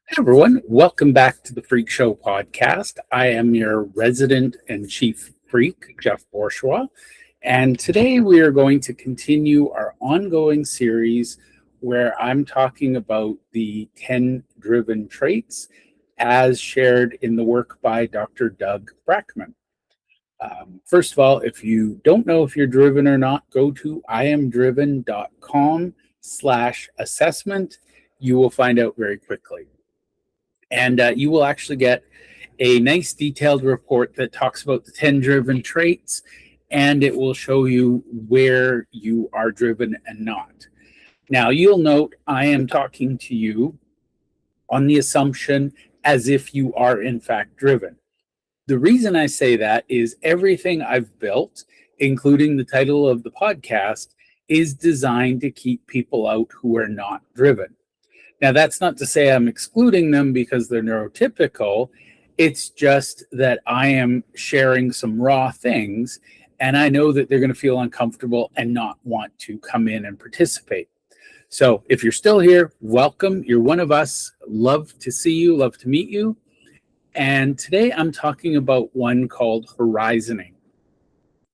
Hey everyone, welcome back to the Freak Show podcast. I am your resident and chief freak, Jeff Borschowa, and today we are going to continue our ongoing series where I'm talking about the 10 driven traits as shared in the work by Dr. Doug Brackmann. First of all, if you don't know if you're driven or not, go to iamdriven.com/assessment. You will find out very quickly. And you will actually get a nice detailed report that talks about the 10 driven traits, and it will show you where you are driven and not. Now, you'll note I am talking to you on the assumption as if you are in fact driven. The reason I say that is everything I've built, including the title of the podcast, is designed to keep people out who are not driven. Now, that's not to say I'm excluding them because they're neurotypical. It's just that I am sharing some raw things, and I know that they're going to feel uncomfortable and not want to come in and participate. So if you're still here, welcome. You're one of us. Love to see you, love to meet you. And today I'm talking about one called horizoning.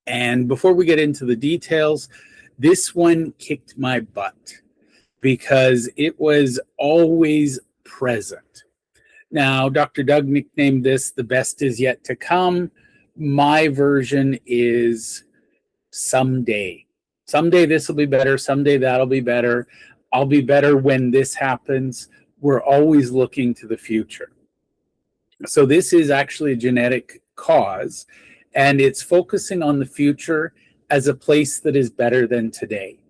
And before we get into the details, this one kicked my butt because it was always present. Now, Dr. Doug nicknamed this "the best is yet to come." My version is someday. Someday this will be better. Someday that'll be better. I'll be better when this happens. We're always looking to the future. So this is actually a genetic cause, and it's focusing on the future as a place that is better than today.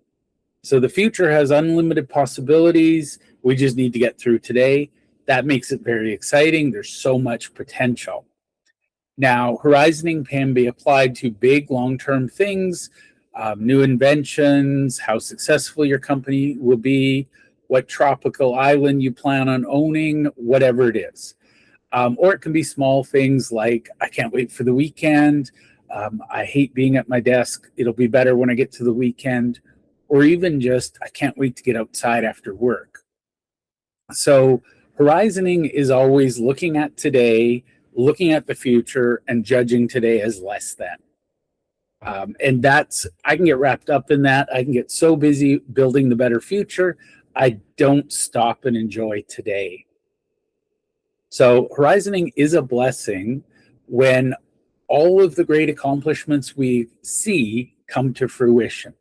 So the future has unlimited possibilities. We just need to get through today. That makes it very exciting. There's so much potential. Now, horizoning can be applied to big long-term things, new inventions, how successful your company will be, what tropical island you plan on owning, whatever it is. Or it can be small things like, I can't wait for the weekend. I hate being at my desk. It'll be better when I get to the weekend. Or even just, I can't wait to get outside after work. So horizoning is always looking at today, looking at the future, and judging today as less than. And I can get wrapped up in that. I can get so busy building the better future, I don't stop and enjoy today. So horizoning is a blessing when all of the great accomplishments we see come to fruition.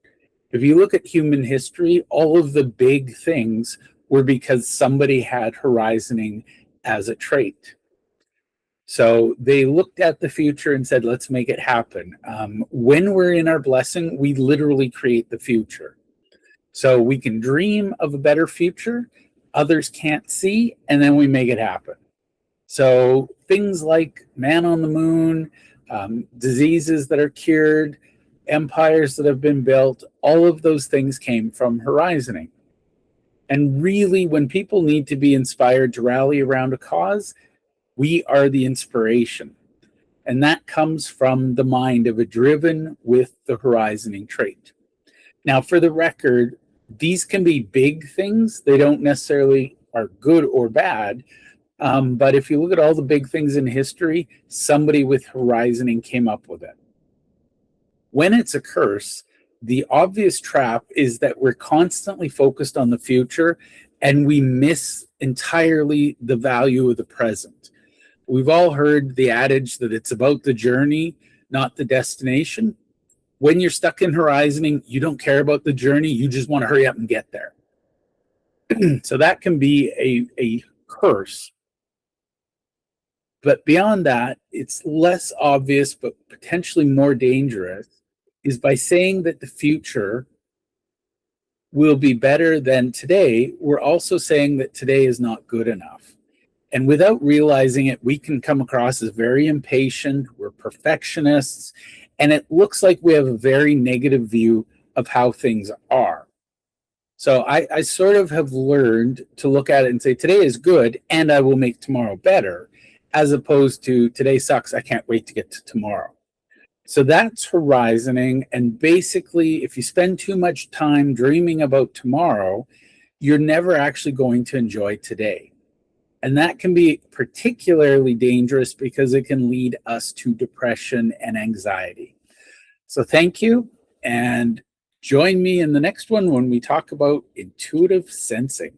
If you look at human history, all of the big things were because somebody had horizoning as a trait. So they looked at the future and said, let's make it happen. When we're in our blessing, we literally create the future. So we can dream of a better future, others can't see, and then we make it happen. So things like man on the moon, diseases that are cured, empires that have been built, all of those things came from horizoning. And really, when people need to be inspired to rally around a cause, we are the inspiration. And that comes from the mind of a driven with the horizoning trait. Now, for the record, these can be big things. They don't necessarily are good or bad. But if you look at all the big things in history, somebody with horizoning came up with it. When it's a curse, the obvious trap is that we're constantly focused on the future and we miss entirely the value of the present. We've all heard the adage that it's about the journey, not the destination. When you're stuck in horizoning, you don't care about the journey. You just want to hurry up and get there. So that can be a curse. But beyond that, it's less obvious, but potentially more dangerous, is by saying that the future will be better than today, we're also saying that today is not good enough. And without realizing it, we can come across as very impatient, we're perfectionists, and it looks like we have a very negative view of how things are. So I sort of have learned to look at it and say, today is good, and I will make tomorrow better, as opposed to today sucks, I can't wait to get to tomorrow. So that's horizoning. And basically, if you spend too much time dreaming about tomorrow, you're never actually going to enjoy today. And that can be particularly dangerous because it can lead us to depression and anxiety. So thank you, and join me in the next one when we talk about intuitive sensing.